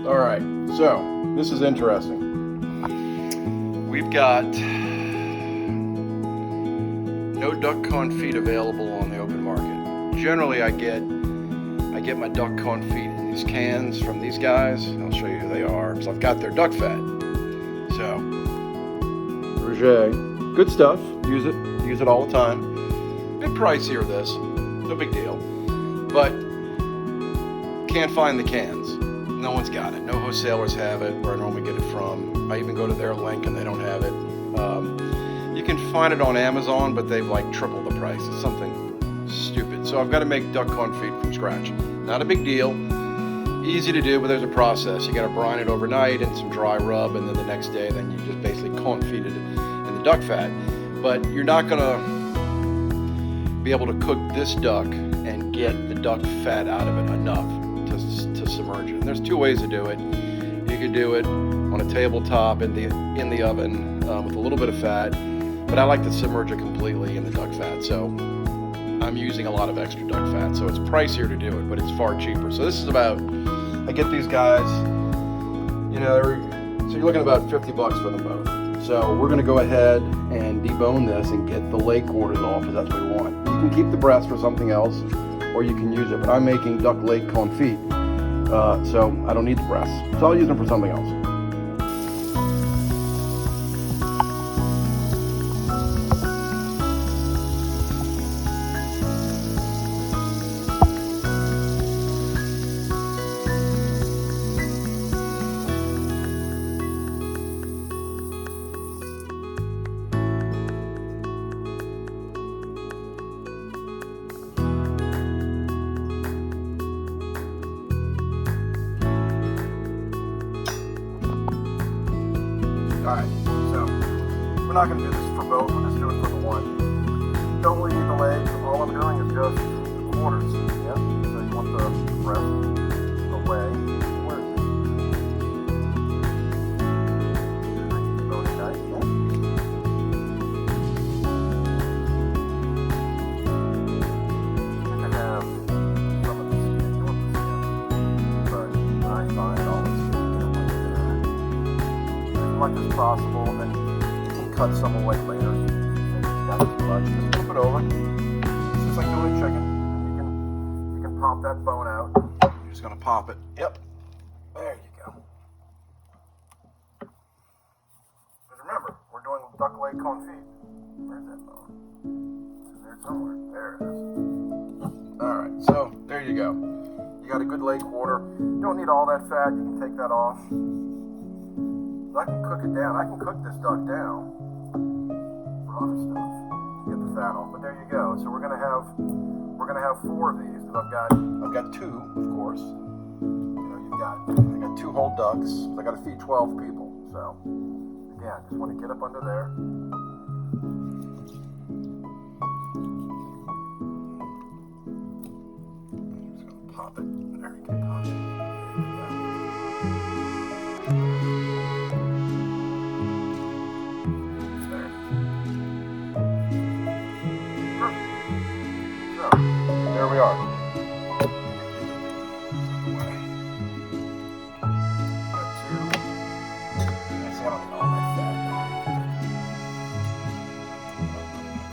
All right, so this is interesting. We've got no duck confit available on the open market. Generally, I get my duck confit in these cans from these guys. I'll show you who they are. So I've got their duck fat. So, Rouget, good stuff. Use it all the time. Bit pricier this, no big deal. But can't find the cans. No one's got it. No wholesalers have it where I normally get it from. I even go to their link and they don't have it. You can find it on Amazon, but they've like tripled the price. It's something stupid. So I've got to make duck confit from scratch. Not a big deal. Easy to do, but there's a process. You got to brine it overnight in some dry rub, and then the next day, then you just basically confit it in the duck fat. But you're not going to be able to cook this duck and get the duck fat out of it enough to submerge it. And there's two ways to do it. You could do it on a tabletop in the oven with a little bit of fat, but I like to submerge it completely in the duck fat. So I'm using a lot of extra duck fat, so it's pricier to do it, but it's far cheaper. So this is about, I get these guys, so you're looking at about 50 bucks for them both. So we're gonna go ahead and debone this and get the leg quarters off, because that's what we want. You can keep the breast for something else, or you can use it, but I'm making duck leg confit, so I don't need the breasts. So I'll use them for something else. Alright, so we're not going to do this for both, we'll just do it for the one. Don't really need the legs, all I'm doing is just the quarters. Yep, so you want the breast away. Where is it? Really nice, yeah. You can have some of the skin, you want the skin, but I find all the skin as much as possible, and then you can cut some away later. Just flip it over. It's just like doing chicken. You can pop that bone out. You're just gonna pop it. Yep. There you go. But remember, we're doing duck leg confit. Where's that bone? It's in there somewhere. There it is. Alright, so there you go. You got a good leg quarter. You don't need all that fat, you can take that off. I can cook it down. I can cook this duck down for other stuff to get the fat off. But there you go. So we're gonna have 4 of these, because I've got 2, of course. I got 2 whole ducks. So I got to feed 12 people. So again, just want to get up under there. Just gonna pop it. There you can pop it. There we are. Got 2. I see I don't need all that fat.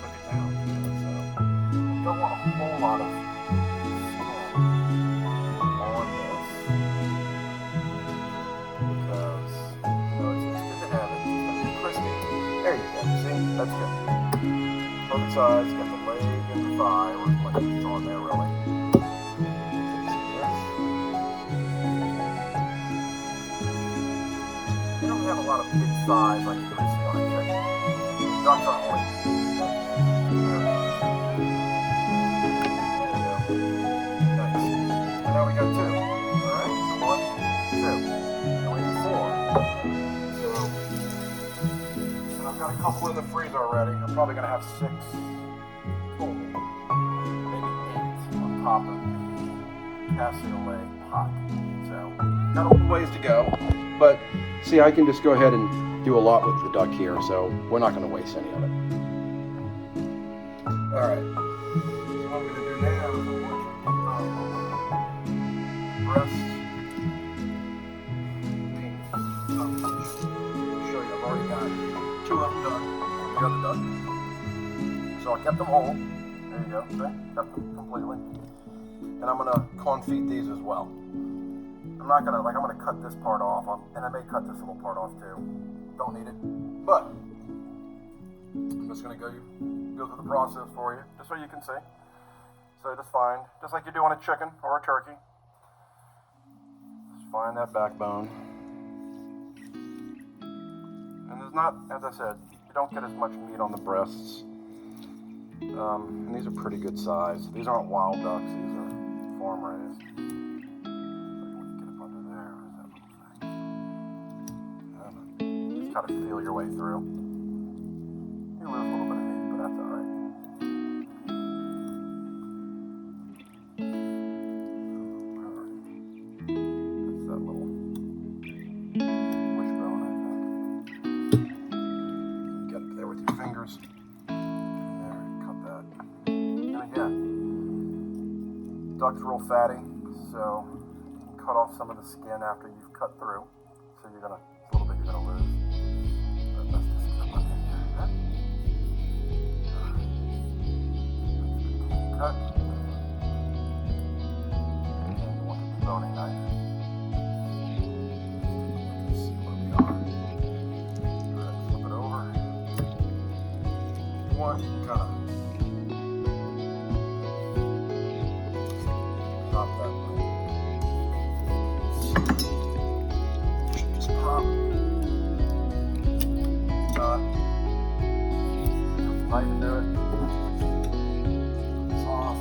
Cook it down. So don't want a whole lot of skin on this, because it's good to have it. It's going to be crispy. There you go. See? That's good. Both sides, got the leg and the thigh, or like it's on there really. They don't have a lot of big thighs like you would see on a chicken. Ducks aren't like that. Nice. And now we got 2. Alright, so 1, 2. And we need 4. So I've got a couple in the freezer already. I'm probably going to have 6 total. Maybe 8 on top of the Casio leg pot. So, got a little ways to go. But, see, I can just go ahead and do a lot with the duck here, so we're not going to waste any of it. Alright. So what I'm going to do now is I'm going to breast So I kept them whole. There you go. See? Kept them completely. And I'm gonna confit these as well. I'm gonna cut this part off, and I may cut this little part off too. Don't need it, but I'm just gonna go through the process for you, just so you can see. So just like you do on a chicken or a turkey, just find that backbone. And there's not, as I said, you don't get as much meat on the breasts. And these are pretty good size. These aren't wild ducks, these are farm raised. Get up under there, or is that little thing? Just gotta feel your way through. You lose a little bit of meat, but that's alright. That's that little wishbone, I think. Get up there with your fingers. Again, duck's real fatty, so you can cut off some of the skin after you've cut through. So a little bit you're gonna lose. But let's just clip on in here. Cut. And you want the deboning knife. Let's see where we are. Alright, flip it over. You want kind of pop that way. Just pop. Knife into it. It's off.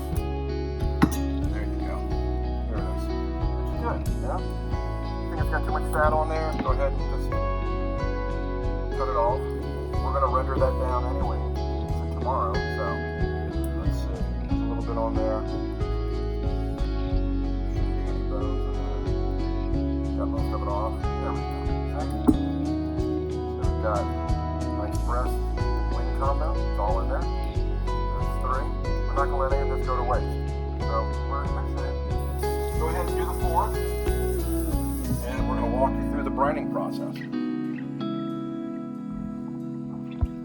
There you go. There it is. It's good, yeah? Think it's got too much fat on there? Go ahead and just cut it off. We're going to render that down anyway tomorrow, so let's see. There's a little bit on there. Got most of it off. There we go. So we've got nice breast, wing combo. It's all in there. There's 3. We're not going to let any of this go to waste. So we're in good shape. Go ahead and do the 4th. And we're going to walk you through the brining process.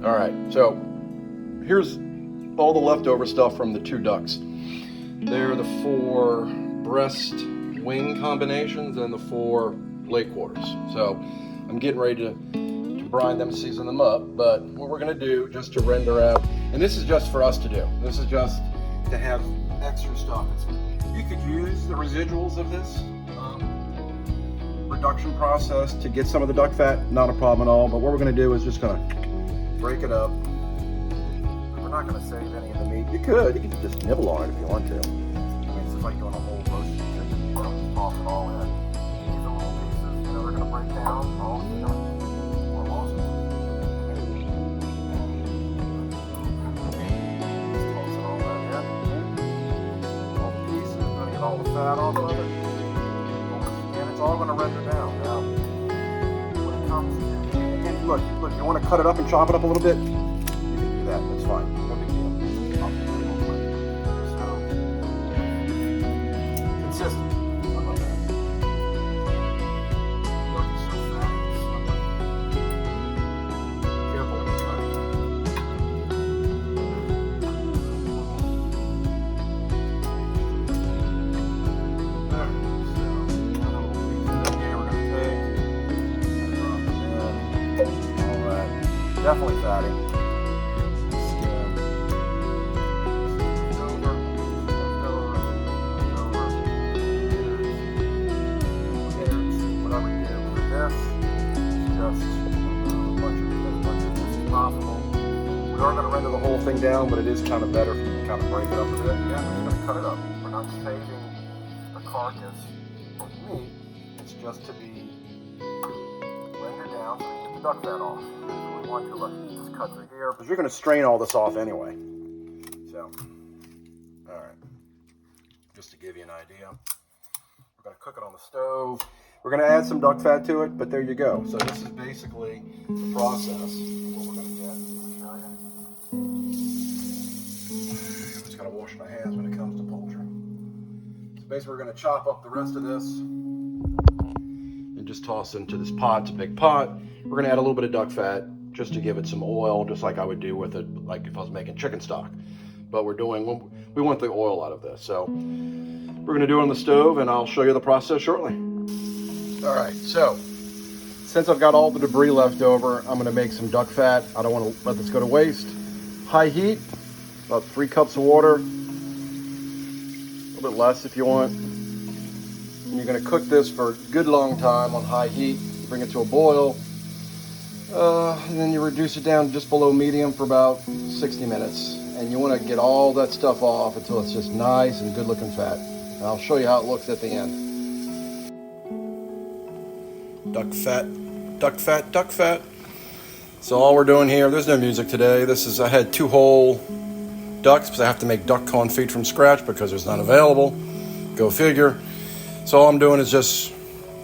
Alright, so here's all the leftover stuff from the 2 ducks. They're the 4 breast wing combinations and the 4 leg quarters. So I'm getting ready to brine them, season them up, but what we're going to do just to render out, and this is just for us to do, this is just to have extra stuff. You could use the residuals of this reduction process to get some of the duck fat, not a problem at all, but what we're going to do is just going to break it up. We're not going to save any of the meat. You could just nibble on it if you want to. I mean, it's just like doing a whole roast chicken. Toss it all in. These are little pieces, they're going to break down. All the awesome. Just toss it all in here. All the pieces, going to get all the fat off of it. And it's all going to render down. Now, when it comes to, again, look, you want to cut it up and chop it up a little bit? You can do that, that's fine. No big deal. Consistent. Definitely fatty. Skin. Over. Whatever you do with this, just as much of this as possible. We are going to render the whole thing down, but it is kind of better if you can kind of break it up a bit. Yeah, we're just going to cut it up. We're not saving the carcass of meat. It's just to be rendered down so we get the duck fat off. Want to just cut through here because you're going to strain all this off anyway. So, all right, just to give you an idea, we're going to cook it on the stove. We're going to add some duck fat to it, but there you go. So this is basically the process. What we're going to get. I'll show you. Just got to wash my hands when it comes to poultry. So basically, we're going to chop up the rest of this and just toss into this pot. It's a big pot. We're going to add a little bit of duck fat. just to give it some oil, just like I would do with it, like if I was making chicken stock. But we want the oil out of this. So we're gonna do it on the stove, and I'll show you the process shortly. All right, so since I've got all the debris left over, I'm gonna make some duck fat. I don't wanna let this go to waste. High heat, about 3 cups of water, a little bit less if you want. And you're gonna cook this for a good long time on high heat. Bring it to a boil, and then you reduce it down just below medium for about 60 minutes. And you wanna get all that stuff off until it's just nice and good looking fat. And I'll show you how it looks at the end. Duck fat, duck fat, duck fat. So all we're doing here, there's no music today. I had 2 whole ducks, because I have to make duck confit from scratch because there's none available. Go figure. So all I'm doing is just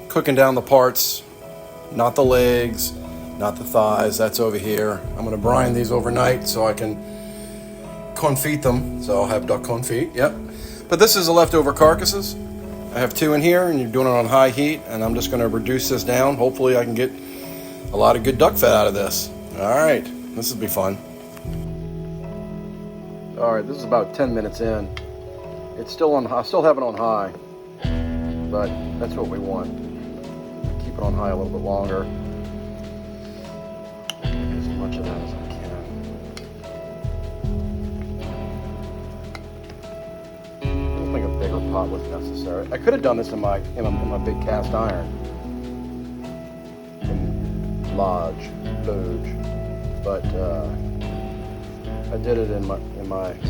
cooking down the parts, not the legs, not the thighs. That's over here. I'm gonna brine these overnight so I can confit them. So I'll have duck confit, yep. But this is the leftover carcasses. I have 2 in here, and you're doing it on high heat, and I'm just gonna reduce this down. Hopefully I can get a lot of good duck fat out of this. All right, this will be fun. All right, this is about 10 minutes in. It's still on. I still have it on high, but that's what we want. Keep it on high a little bit longer. Get as much of that as I can. I don't think a bigger pot was necessary. I could have done this in my big cast iron. Lodge, but I did it in my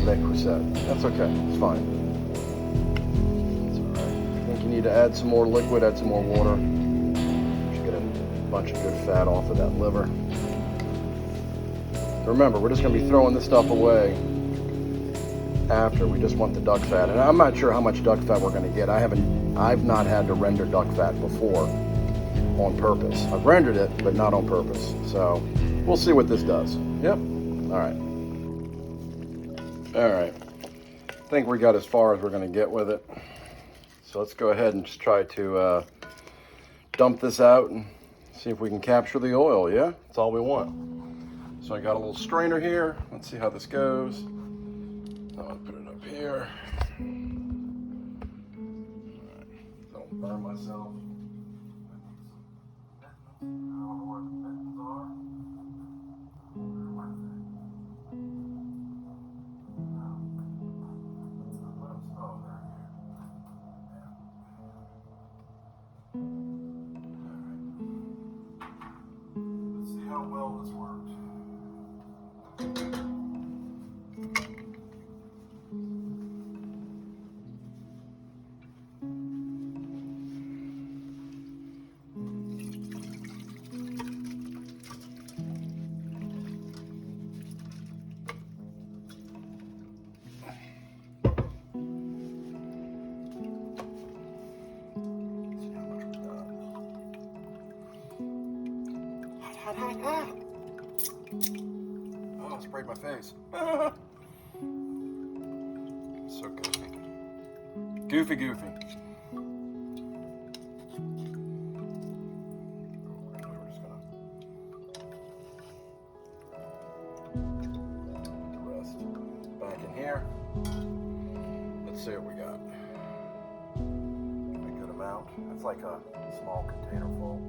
Le Creuset. That's okay. It's fine. It's all right. I think you need to add some more liquid, add some more water. Just get a bunch of good fat off of that liver. Remember, we're just going to be throwing this stuff away after. We just want the duck fat, and I'm not sure how much duck fat we're going to get. I've not had to render duck fat before. On purpose. I've rendered it, but not on purpose. So we'll see what this does. Yep. All right. All right. I think we got as far as we're going to get with it. So let's go ahead and just try to dump this out and see if we can capture the oil. Yeah, that's all we want. So I got a little strainer here. Let's see how this goes. I'm going to put it up here. All right. Don't burn myself. I don't know where the mittens are. Let's see how well this worked. Oh, I sprayed my face. So goofy. Goofy. We're just gonna put the rest back in here. Let's see what we got. A good amount. That's like a small container full.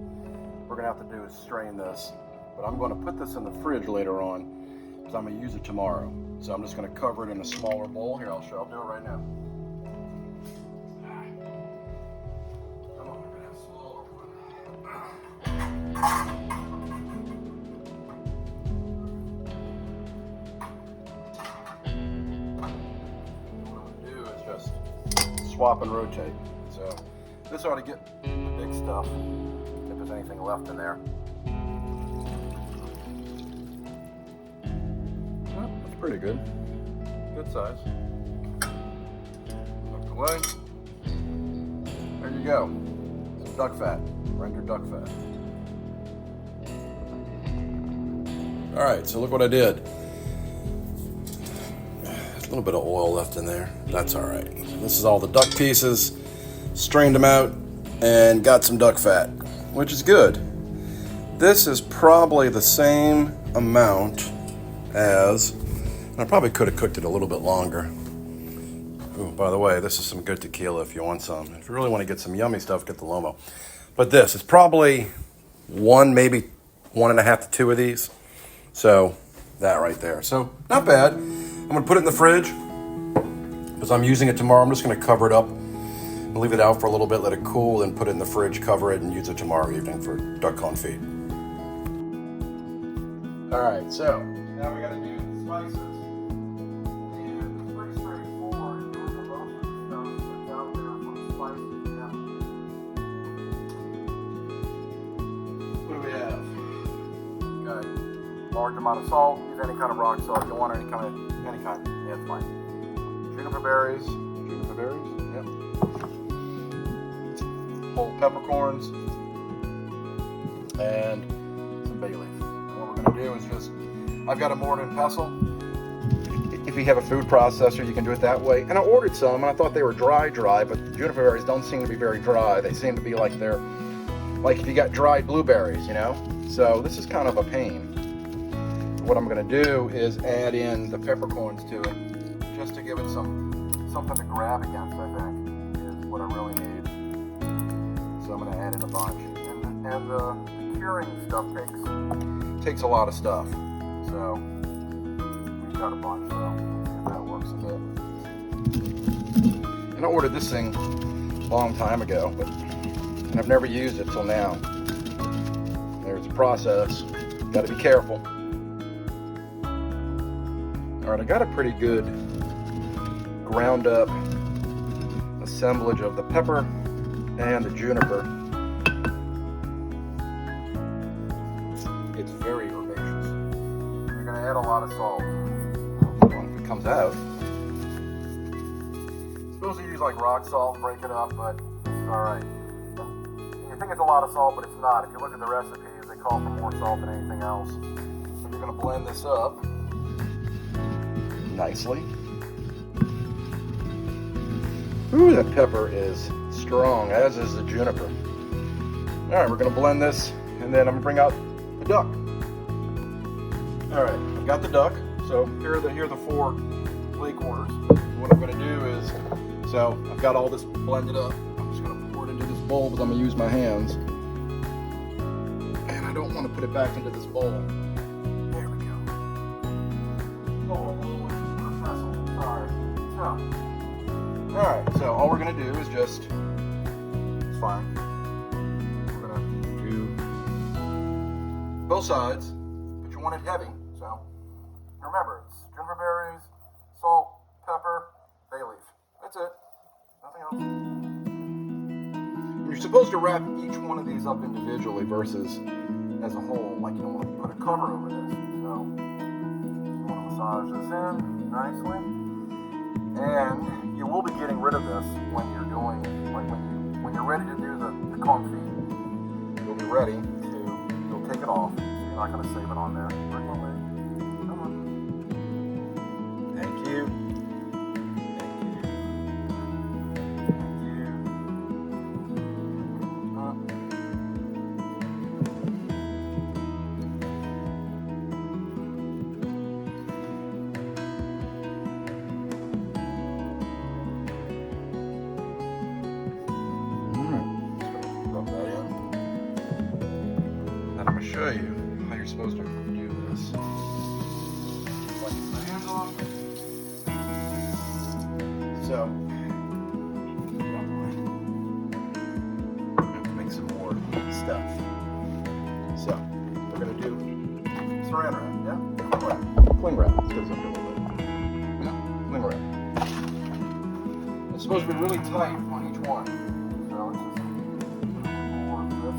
We're gonna have to do is strain this, but I'm gonna put this in the fridge later on because I'm gonna use it tomorrow. So I'm just gonna cover it in a smaller bowl. Here, I'll do it right now. Come on, we're gonna have a smaller one. What I'm gonna do is just swap and rotate. So this ought to get the big stuff. If there's anything left in there. Well, that's pretty good. Good size. Tucked away. There you go. Some duck fat. Rendered duck fat. Alright, so look what I did. A little bit of oil left in there. That's alright. This is all the duck pieces. Strained them out and got some duck fat, which is good. This is probably the same amount as, and I probably could have cooked it a little bit longer. Ooh, by the way, this is some good tequila if you want some. If you really want to get some yummy stuff, get the Lomo. But this is probably one, maybe 1.5 to 2 of these. So that right there. So not bad. I'm going to put it in the fridge because I'm using it tomorrow. I'm just going to cover it up and leave it out for a little bit, let it cool, then put it in the fridge, cover it, and use it tomorrow evening for duck confit. All right, so now we got to do the spices. And it's pretty straightforward. Doing the most of the stuff that's out there for the spices. Yeah. What do we have? Got a large amount of salt. Use any kind of rock salt. You want any kind. Yeah, it's fine. Juniper berries. Yep. Whole peppercorns and some bay leaf. And what we're going to do is just, I've got a mortar and pestle. If you have a food processor, you can do it that way. And I ordered some, and I thought they were dry, but the juniper berries don't seem to be very dry. They seem to be like they're, like if you got dried blueberries, you know? So this is kind of a pain. What I'm going to do is add in the peppercorns to it, just to give it something to grab against, I think, is what I really need. So I'm going to add in a bunch. And the curing stuff takes a lot of stuff. So we've got a bunch, so let's see if that works a bit. And I ordered this thing a long time ago, and I've never used it till now. There's a process. Got to be careful. All right, I got a pretty good ground up assemblage of the pepper and the juniper. It's very herbaceous. You're going to add a lot of salt. Well, if it comes out. I'm supposed to use like rock salt, break it up, but it's alright. You think it's a lot of salt, but it's not. If you look at the recipes, they call for more salt than anything else. So you're going to blend this up nicely. Ooh, that pepper is strong, as is the juniper. All right, we're gonna blend this, and then I'm gonna bring out the duck. All right, I've got the duck. So here are the 4 leg quarters. What I'm gonna do is, so I've got all this blended up. I'm just gonna pour it into this bowl because I'm gonna use my hands. And I don't want to put it back into this bowl. There we go. Oh, sorry. So, alright, so all we're going to do is just, it's fine, we're going to do both sides, but you want it heavy, so remember, it's juniper berries, salt, pepper, bay leaf. That's it. Nothing else. And you're supposed to wrap each one of these up individually versus as a whole, like you don't want to put a cover over this. So you want to massage this in nicely. And you will be getting rid of this when you're doing, like when you're ready to do the confit. You'll be ready to, you'll take it off. You're not going to save it on there. Bring it away. Come on. Thank you. I'm going to show you how you're supposed to do this. Wipe my hands off. So, I have to make some more stuff. So, we're going to do saran wrap, yeah? Cling wrap. Let's get something a little bit. Yeah, cling wrap. It's supposed to be really tight on each one. So, let's just more of this.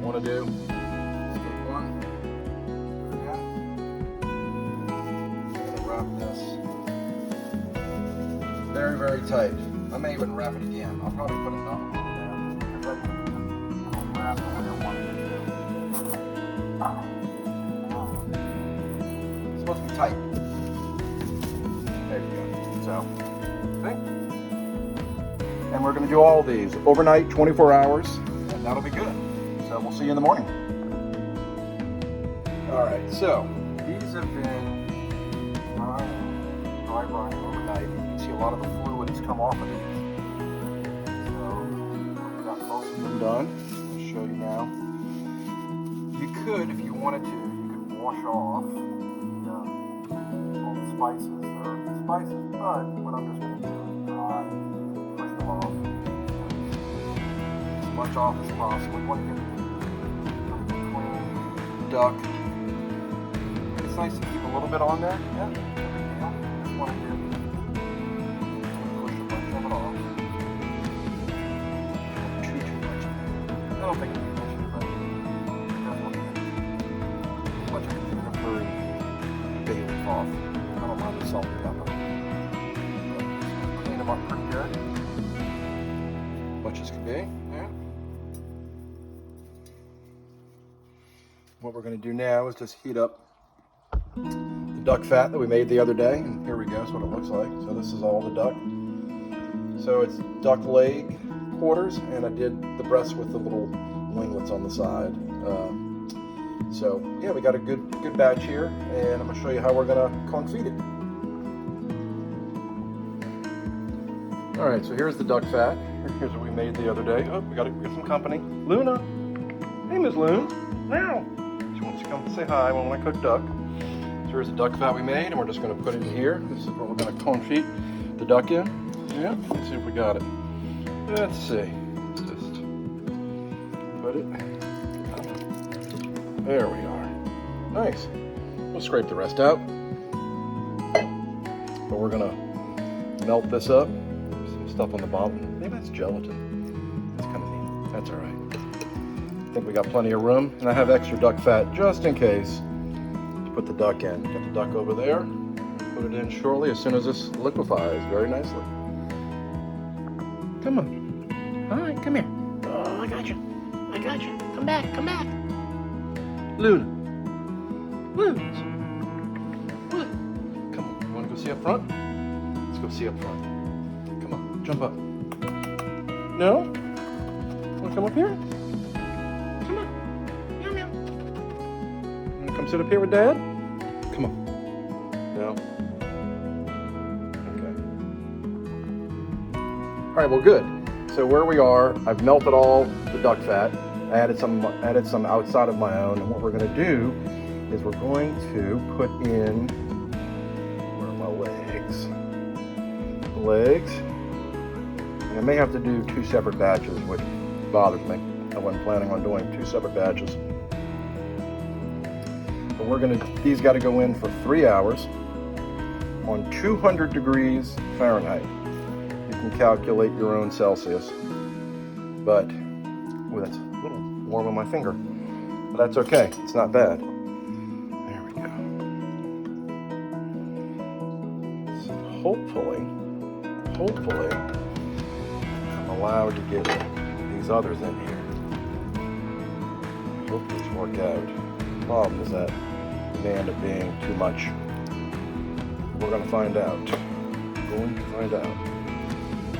Want to do stick one. Yeah. I'm going to wrap this very, very tight. I may even wrap it again. I'll probably put another one there. I'll wrap it when I want it to. It's supposed to be tight. There you go. So, see? And we're going to do all these overnight, 24 hours. And and that'll be good. So we'll see you in the morning. All right, so these have been dry brine overnight. You can see a lot of the fluid has come off of these. So we've got most of them done. I'll show you now. You could, if you wanted to, you could wash off all the spices, but what I'm just going to do is dry, push them off, as much off as possible. You want to get a clean duck. It's nice to keep a little bit on there. Yeah, just want to push a bunch of it off. Not too much. I don't think it's too much, but definitely as much as you can for bay leaf off. I don't mind the salt and pepper. Clean them up pretty good. Much as can be. Yeah. What we're going to do now is just heat up the duck fat that we made the other day, and here we go. That's what it looks like. So this is all the duck. So it's duck leg quarters, and I did the breast with the little winglets on the side. So yeah, we got a good batch here, and I'm gonna show you how we're gonna confit it. All right, so here's the duck fat. Here's what we made the other day. Oh, we got some company. Luna. Hey, Miss Loon. Now. She wants to come say hi when I cook duck. So here's the duck fat we made, and we're just going to put it in here. This is what we're going to confit the duck in. Yeah, let's see if we got it. Let's see. Let's just put it. There we are. Nice. We'll scrape the rest out. But we're going to melt this up. Some stuff on the bottom. Maybe that's gelatin. That's kind of neat. That's all right. I think we got plenty of room, and I have extra duck fat just in case to put the duck in. Get the duck over there, put it in shortly as soon as this liquefies very nicely. Come on. All right, come here. Oh, I got you. I got you. Come back, come back. Luna. Luna. What? Come on, you want to go see up front? Let's go see up front. Come on, jump up. No? Want to come up here? Come sit up here with Dad? Come on. No? Okay. All right, well, good. So where we are, I've melted all the duck fat. I added some outside of my own. And what we're going to do is we're going to put in, where are my legs? Legs. And I may have to do 2 separate batches, which bothers me. I wasn't planning on doing 2 separate batches. These got to go in for 3 hours on 200 degrees Fahrenheit. You can calculate your own Celsius, but that's a little warm on my finger, but that's okay. It's not bad. There we go. So hopefully, I'm allowed to get these others in here. I hope these work out. The problem is that may end up being too much. We're going to find out.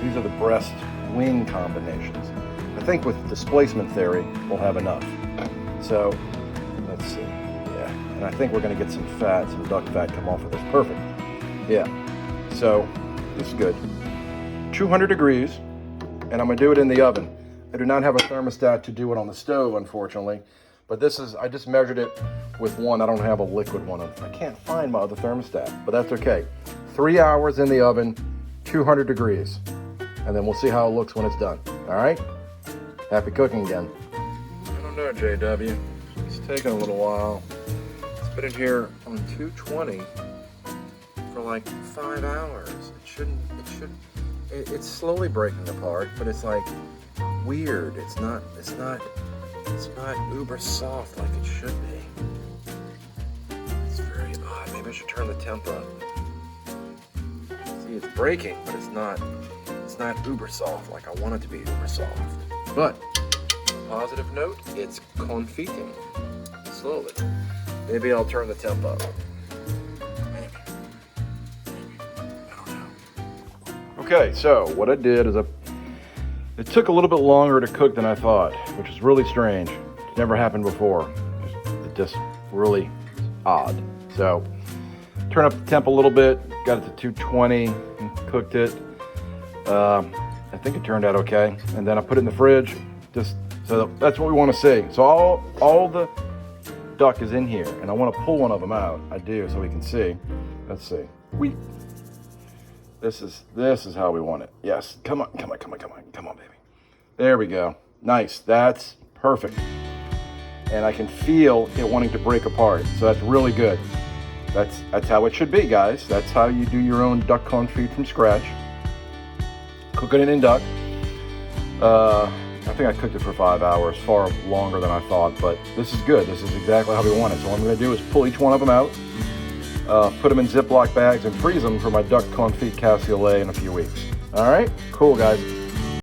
These are the breast wing combinations. I think with displacement theory, we'll have enough. So, let's see. Yeah, and I think we're going to get some fat, some duck fat come off of this. Perfect. Yeah. So, this is good. 200 degrees, and I'm going to do it in the oven. I do not have a thermostat to do it on the stove, unfortunately. But this is, I just measured it with one. I don't have a liquid one. I can't find my other thermostat, but that's okay. 3 hours in the oven, 200 degrees. And then we'll see how it looks when it's done. All right? Happy cooking again. I don't know, JW. It's taking a little while. It's been in here on 220 for like 5 hours. It's slowly breaking apart, but it's like weird. It's not uber soft like it should be. It's very odd. Maybe I should turn the temp up. See, it's breaking, but it's not uber soft like I want it to be uber soft. But on a positive note, it's confiting slowly. Maybe I'll turn the temp up. Maybe. I don't know. Okay, so what I did is I It took a little bit longer to cook than I thought, which is really strange. It's never happened before. It's just really odd. So, turn up the temp a little bit, got it to 220, and cooked it. I think it turned out okay. And then I put it in the fridge, just so that's what we want to see. So all the duck is in here, and I want to pull one of them out. I do, so we can see. Let's see. This is how we want it. Yes. Come on, baby. There we go. Nice. That's perfect. And I can feel it wanting to break apart. So that's really good. That's how it should be, guys. That's how you do your own duck confit from scratch. Cooking it in duck. I think I cooked it for 5 hours, far longer than I thought, but this is good. This is exactly how we want it. So what I'm going to do is pull each one of them out, put them in Ziploc bags, and freeze them for my duck confit cassoulet in a few weeks. All right? Cool, guys.